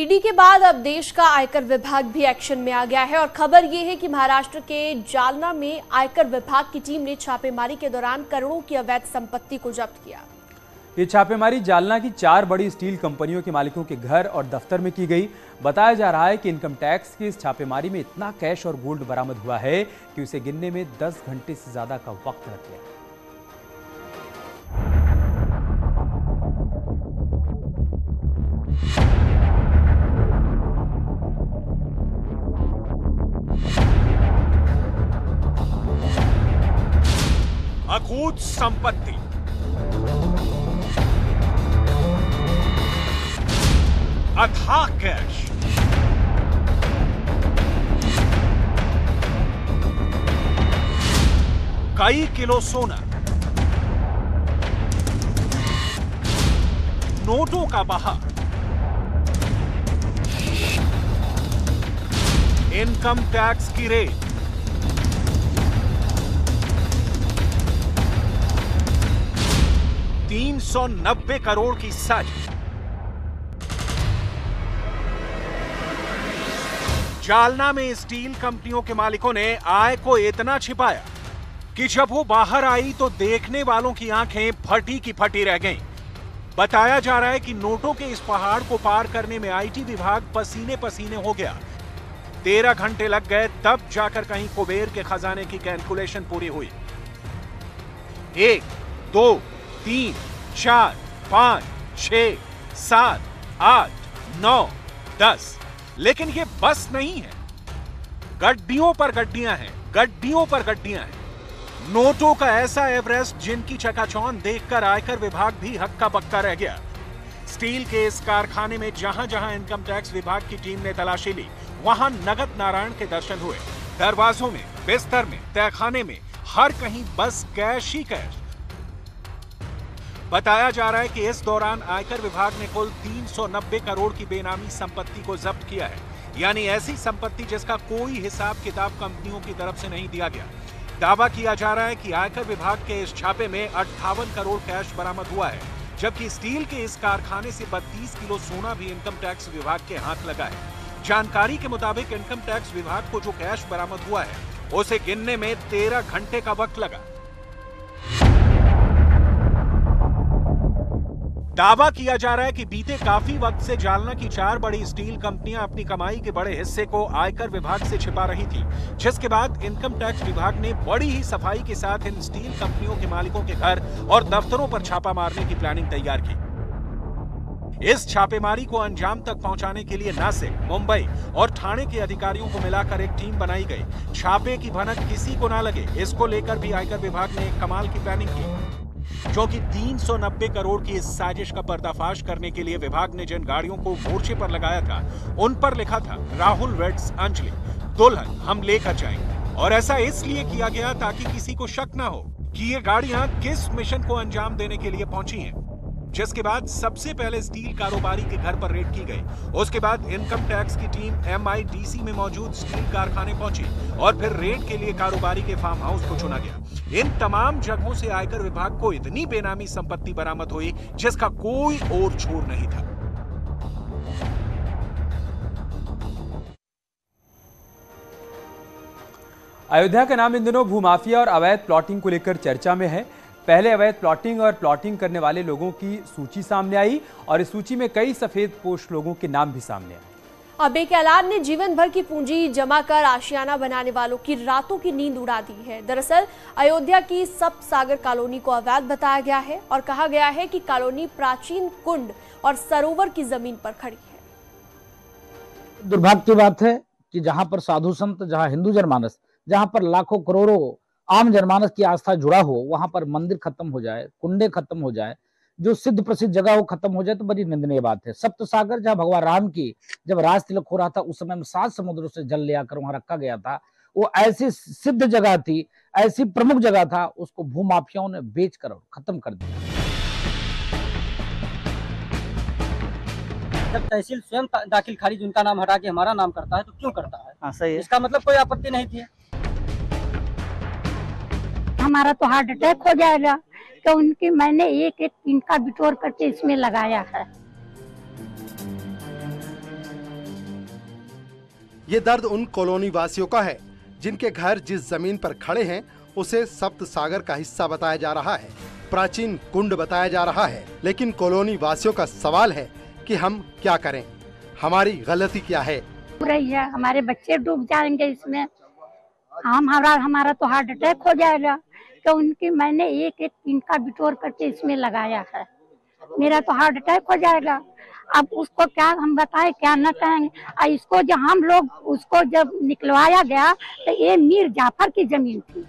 ED के बाद अब देश का आयकर विभाग भी एक्शन में आ गया है और खबर यह है कि महाराष्ट्र के जालना में आयकर विभाग की टीम ने छापेमारी के दौरान करोड़ों की अवैध संपत्ति को जब्त किया। ये छापेमारी जालना की 4 बड़ी स्टील कंपनियों के मालिकों के घर और दफ्तर में की गई। बताया जा रहा है कि इनकम टैक्स की इस छापेमारी में इतना कैश और गोल्ड बरामद हुआ है कि उसे गिनने में 10 घंटे से ज्यादा का वक्त लग गया। अकूत संपत्ति, अथाह कैश, कई किलो सोना, नोटों का बहाव, इनकम टैक्स की रेड, $390 करोड़ की साजिश। जालना में स्टील कंपनियों के मालिकों ने आय को इतना छिपाया कि जब वो बाहर आई तो देखने वालों की आंखें फटी की फटी रह गईं। बताया जा रहा है कि नोटों के इस पहाड़ को पार करने में आईटी विभाग पसीने पसीने हो गया। 13 घंटे लग गए, तब जाकर कहीं कुबेर के खजाने की कैलकुलेशन पूरी हुई। 1, 2, 3, 4, 5, 6, 7, 8, 9, 10। लेकिन ये बस नहीं है, गड्डियों पर गड्डियां हैं, गड्डियों पर गड्डियां हैं। नोटों का ऐसा एवरेस्ट जिनकी चकाचौंध देखकर आयकर विभाग भी हक्का बक्का रह गया। स्टील के इस कारखाने में जहां जहां इनकम टैक्स विभाग की टीम ने तलाशी ली, वहां नगद नारायण के दर्शन हुए। दरवाजों में, बिस्तर में, तहखाने में, हर कहीं बस कैश ही कैश। बताया जा रहा है कि इस दौरान आयकर विभाग ने कुल 390 करोड़ की बेनामी संपत्ति को जब्त किया है, यानी ऐसी संपत्ति जिसका कोई हिसाब किताब कंपनियों की तरफ से नहीं दिया गया। दावा किया जा रहा है कि आयकर विभाग के इस छापे में 58 करोड़ कैश बरामद हुआ है, जबकि स्टील के इस कारखाने से 32 किलो सोना भी इनकम टैक्स विभाग के हाथ लगा है। जानकारी के मुताबिक इनकम टैक्स विभाग को जो कैश बरामद हुआ है, उसे गिनने में 13 घंटे का वक्त लगा। दावा किया जा रहा है कि बीते काफी वक्त से जालना की 4 बड़ी स्टील कंपनियां अपनी कमाई के बड़े हिस्से को आयकर विभाग से छिपा रही थी, जिसके बाद इनकम टैक्स विभाग ने बड़ी ही सफाई के साथ इन स्टील कंपनियों के मालिकों के घर और दफ्तरों पर छापा मारने की प्लानिंग तैयार की। इस छापेमारी को अंजाम तक पहुंचाने के लिए नासिक, मुंबई और ठाणे के अधिकारियों को मिलाकर एक टीम बनाई गई। छापे की भनक किसी को ना लगे, इसको लेकर भी आयकर विभाग ने एक कमाल की प्लानिंग की। क्योंकि 390 करोड़ की इस साजिश का पर्दाफाश करने के लिए विभाग ने जिन गाड़ियों को मोर्चे पर लगाया था, उन पर लिखा था राहुल वेड्स अंजलि, दुल्हन हम लेकर जाएंगे। और ऐसा इसलिए किया गया ताकि किसी को शक ना हो कि ये गाड़ियां किस मिशन को अंजाम देने के लिए पहुंची हैं। जिसके बाद सबसे पहले स्टील कारोबारी के घर पर रेड की गई। उसके बाद इनकम टैक्स की टीम MIDC में मौजूद स्टील कारखाने पहुंची और फिर रेड के लिए कारोबारी के फार्म हाउस को चुना गया। इन तमाम जगहों से आयकर विभाग को इतनी बेनामी संपत्ति बरामद हुई जिसका कोई और छोर नहीं था। अयोध्या का नाम इन दिनों भूमाफिया और अवैध प्लॉटिंग को लेकर चर्चा में है। पहले अवैध प्लॉटिंग और प्लॉटिंग करने वाले लोगों की सूची सामने आई और इस सूची में कई सफेद पोश लोगों के नाम भी सामने आए। अब एक ऐलान ने जीवन भर की पूंजी जमा कर आशियाना बनाने वालों की रातों की नींद उड़ा दी है। दरअसल अयोध्या की सप्त सागर कॉलोनी को अवैध बताया गया है और कहा गया है कि कॉलोनी प्राचीन कुंड और सरोवर की जमीन पर खड़ी है। दुर्भाग्य की बात है कि जहां पर साधु संत, जहां हिंदू जनमानस, जहां पर लाखों करोड़ों आम जनमानस की आस्था जुड़ा हो, वहां पर मंदिर खत्म हो जाए, कुंडे खत्म हो जाए, जो सिद्ध प्रसिद्ध जगह वो खत्म हो जाए तो बड़ी निंदनीय बात है। सप्त सागर जहाँ भगवान राम की जब राज तिलक हो रहा था, उस समय में 7 समुद्रों से जल ले आकर वहां रखा गया था। वो ऐसी सिद्ध जगह थी, ऐसी प्रमुख जगह था, उसको भूमाफियाओं ने बेचकर खत्म कर दिया। जब तहसील स्वयं दाखिल खारिज उनका नाम हटा के हमारा नाम करता है तो क्यों करता है? हाँ, सही है। इसका मतलब कोई आपत्ति नहीं थी। हमारा तो हार्ट अटैक हो जाएगा तो उनकी मैंने एक एक इनका बिटोर करके इसमें लगाया है। ये दर्द उन कॉलोनी वासियों का है जिनके घर जिस जमीन पर खड़े हैं उसे सप्त सागर का हिस्सा बताया जा रहा है, प्राचीन कुंड बताया जा रहा है। लेकिन कॉलोनी वासियों का सवाल है कि हम क्या करें, हमारी गलती क्या है। रही है, हमारे बच्चे डूब जाएंगे इसमें, हमारा तो हार्ट अटैक हो जाएगा। तो उनकी मैंने एक एक इनका बिटोर करके इसमें लगाया है, मेरा तो हार्ट अटैक हो जाएगा। अब उसको क्या हम बताएं, क्या न कहेंगे। इसको जब हम लोग उसको जब निकलवाया गया तो ये मीर जाफर की जमीन थी।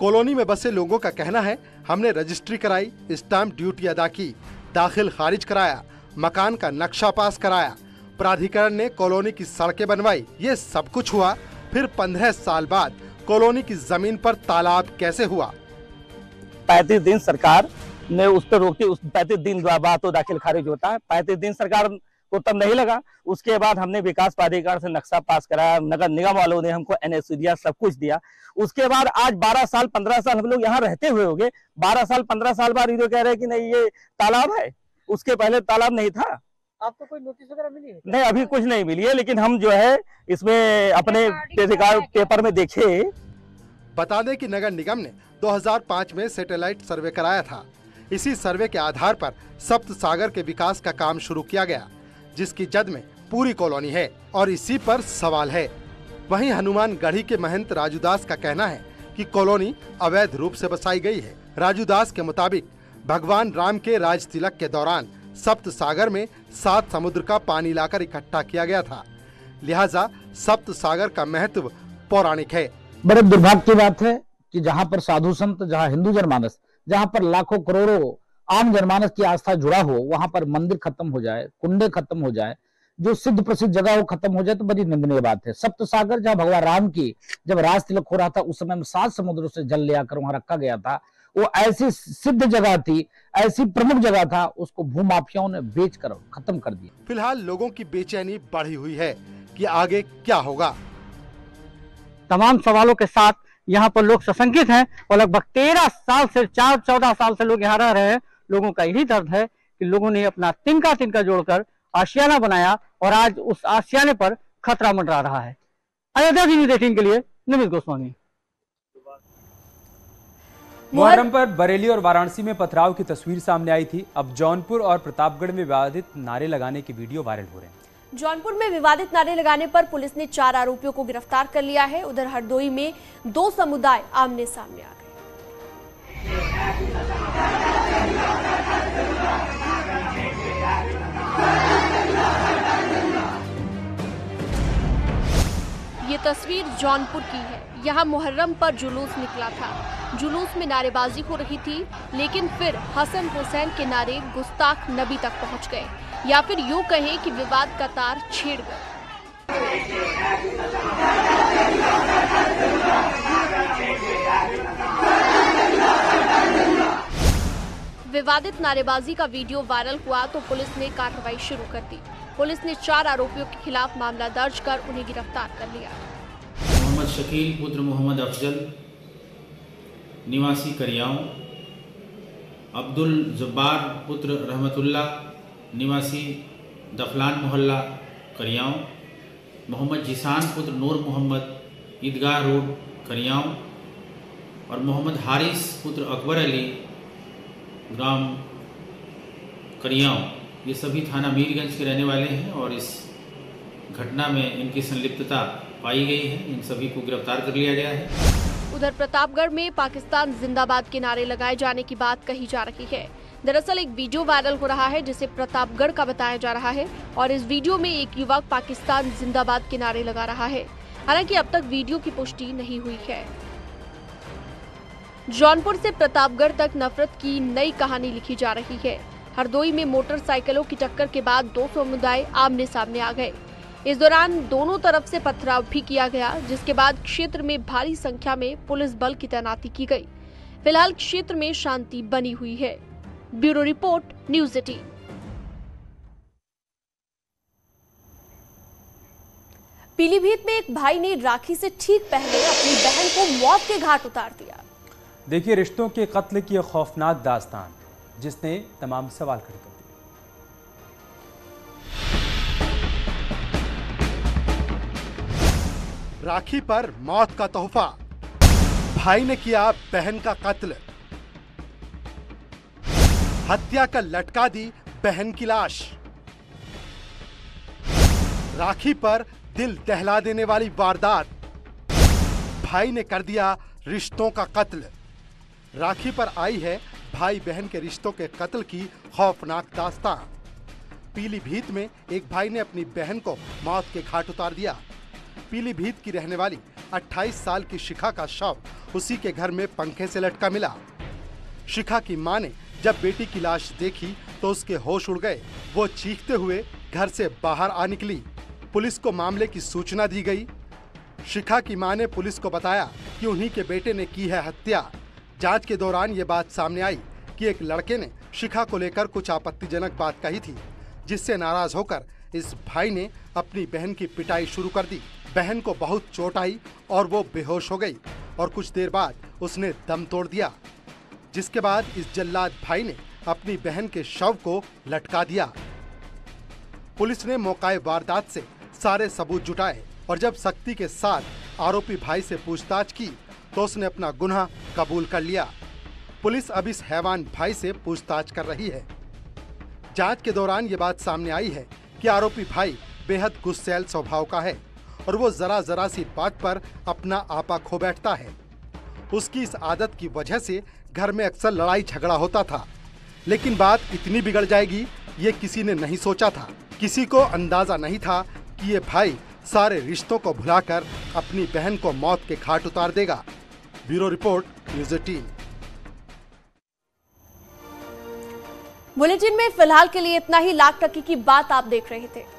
कॉलोनी में बसे लोगों का कहना है, हमने रजिस्ट्री कराई, स्टाम्प ड्यूटी अदा की, दाखिल खारिज कराया, मकान का नक्शा पास कराया, प्राधिकरण ने कॉलोनी की सड़कें बनवाई, ये सब कुछ हुआ। फिर 15 साल बाद कॉलोनी की जमीन पर तालाब कैसे हुआ? 35 दिन सरकार ने उस पर रोकी, उस 35 दिन बाद तो दाखिल खारिज होता है। 35 दिन सरकार को तब नहीं लगा। उसके बाद हमने विकास प्राधिकरण से नक्शा पास कराया, नगर निगम वालों ने हमको NOC दिया, सब कुछ दिया। उसके बाद आज 12 साल 15 साल हम लोग यहाँ रहते हुए हो गए। 12 साल 15 साल बाद ये कह रहे हैं कि नहीं ये तालाब है, उसके पहले तालाब नहीं था। आपको कोई नोटिस वगैरह मिली है? नहीं, अभी कुछ नहीं मिली है, लेकिन हम जो है इसमें अपने पेपर में देखे। बता दें कि नगर निगम ने 2005 में सैटेलाइट सर्वे कराया था। इसी सर्वे के आधार पर सप्त सागर के विकास का काम शुरू किया गया, जिसकी जद में पूरी कॉलोनी है और इसी पर सवाल है। वहीं हनुमानगढ़ी के महंत राजूदास का कहना है कि कॉलोनी अवैध रूप से बसाई गई है। राजूदास के मुताबिक भगवान राम के राज तिलक के दौरान सप्त सागर में 7 समुद्र का पानी लाकर इकट्ठा किया गया था, लिहाजा सप्त सागर का महत्व पौराणिक है। बड़े दुर्भाग्य की बात है कि जहाँ पर साधु संत, जहाँ हिंदू जनमानस, जहाँ पर लाखों करोड़ों आम जनमानस की आस्था जुड़ा हो, वहां पर मंदिर खत्म हो जाए, कुंडे खत्म हो जाए, जो सिद्ध प्रसिद्ध जगह वो खत्म हो जाए तो बड़ी निंदनीय बात है। सप्त सागर जहाँ भगवान राम की जब राज तिलक हो रहा था उस समय में 7 समुद्रों से जल ले आकर वहां रखा गया था। वो ऐसी सिद्ध जगह थी, ऐसी प्रमुख जगह था, उसको भूमाफियाओं ने बेचकर खत्म कर दिया। फिलहाल लोगों की बेचैनी बढ़ी हुई है कि आगे क्या होगा। तमाम सवालों के साथ यहाँ पर लोग सशंकित हैं और लगभग 13 साल से 14 साल से लोग यहाँ रह रहे हैं। लोगों का यही दर्द है कि लोगों ने अपना तिनका जोड़कर आशियाना बनाया और आज उस आशियाने पर खतरा मंडरा रहा है। अयोध्या की न्यूज़ 18 के लिए निमित गोस्वामी। मुहर्रम पर बरेली और वाराणसी में पथराव की तस्वीर सामने आई थी। अब जौनपुर और प्रतापगढ़ में विवादित नारे लगाने के वीडियो वायरल हो रहे हैं। जौनपुर में विवादित नारे लगाने पर पुलिस ने 4 आरोपियों को गिरफ्तार कर लिया है। उधर हरदोई में 2 समुदाय आमने सामने आ गए। ये तस्वीर जौनपुर की है। यहाँ मुहर्रम पर जुलूस निकला था। जुलूस में नारेबाजी हो रही थी, लेकिन फिर हसन हुसैन के नारे गुस्ताख नबी तक पहुंच गए, या फिर यूं कहें कि विवाद का तार छेड़ गए। विवादित नारेबाजी का वीडियो वायरल हुआ तो पुलिस ने कार्रवाई शुरू कर दी। पुलिस ने 4 आरोपियों के खिलाफ मामला दर्ज कर उन्हें गिरफ्तार कर लिया। मोहम्मद शकील पुत्र मोहम्मद अफजल निवासी करियाओं, अब्दुल जब्बार पुत्र रहमतुल्ला निवासी दफलान मोहल्ला करियाओं, मोहम्मद जिसान पुत्र नूर मोहम्मद ईदगाह रोड करियाओं और मोहम्मद हारिस पुत्र अकबर अली ग्राम करियाओं, ये सभी थाना मीरगंज के रहने वाले हैं और इस घटना में इनकी संलिप्तता पाई गई है। इन सभी को गिरफ्तार कर लिया गया है। उधर प्रतापगढ़ में पाकिस्तान जिंदाबाद के नारे लगाए जाने की बात कही जा रही है। दरअसल एक वीडियो वायरल हो रहा है जिसे प्रतापगढ़ का बताया जा रहा है और इस वीडियो में एक युवक पाकिस्तान जिंदाबाद के नारे लगा रहा है। हालांकि अब तक वीडियो की पुष्टि नहीं हुई है। जौनपुर से प्रतापगढ़ तक नफरत की नई कहानी लिखी जा रही है। हरदोई में मोटरसाइकिलों की टक्कर के बाद 2 समुदाय आमने सामने आ गए। इस दौरान दोनों तरफ से पथराव भी किया गया, जिसके बाद क्षेत्र में भारी संख्या में पुलिस बल की तैनाती की गई। फिलहाल क्षेत्र में शांति बनी हुई है। Bureau report, news 18। पीलीभीत में एक भाई ने राखी से ठीक पहले अपनी बहन को मौत के घाट उतार दिया। देखिए रिश्तों के कत्ल की खौफनाक दास्तान, जिसने तमाम सवाल खड़े कर दिए। राखी पर मौत का तोहफा, भाई ने किया बहन का कत्ल, हत्या कर लटका दी बहन की लाश। राखी पर दिल दहला देने वाली वारदात, भाई ने कर दिया रिश्तों का कत्ल। राखी पर आई है भाई बहन के रिश्तों के कत्ल की खौफनाक दास्तां। पीलीभीत में एक भाई ने अपनी बहन को मौत के घाट उतार दिया। पीलीभीत की रहने वाली 28 साल की शिखा का शव उसी के घर में पंखे से लटका मिला। शिखा की मां ने जब बेटी की लाश देखी तो उसके होश उड़ गए। वो चीखते हुए घर से बाहर आ निकली। पुलिस को मामले की सूचना दी गई। शिखा की मां ने पुलिस को बताया कि उन्हीं के बेटे ने की है हत्या। जांच के दौरान ये बात सामने आई कि एक लड़के ने शिखा को लेकर कुछ आपत्तिजनक बात कही थी, जिससे नाराज होकर इस भाई ने अपनी बहन की पिटाई शुरू कर दी। बहन को बहुत चोट आई और वो बेहोश हो गई और कुछ देर बाद उसने दम तोड़ दिया, जिसके बाद इस जल्लाद भाई ने अपनी बहन के शव को लटका दिया। पुलिस ने मौके वारदात से सारे सबूत जुटाए और जब सख्ती के साथ आरोपी भाई से पूछताछ की तो उसने अपना गुनाह कबूल कर लिया। पुलिस अब इस हैवान भाई से पूछताछ कर रही है। जांच के दौरान ये बात सामने आई है कि आरोपी भाई बेहद गुस्सैल स्वभाव का है और वो जरा सी बात पर अपना आपा खो बैठता है। उसकी इस आदत की वजह से घर में अक्सर लड़ाई झगड़ा होता था, लेकिन बात इतनी बिगड़ जाएगी ये किसी ने नहीं सोचा था। किसी को अंदाजा नहीं था कि ये भाई सारे रिश्तों को भुलाकर अपनी बहन को मौत के घाट उतार देगा। Bureau report, news 18। बुलेटिन में फिलहाल के लिए इतना ही। लाख टकी की बात आप देख रहे थे।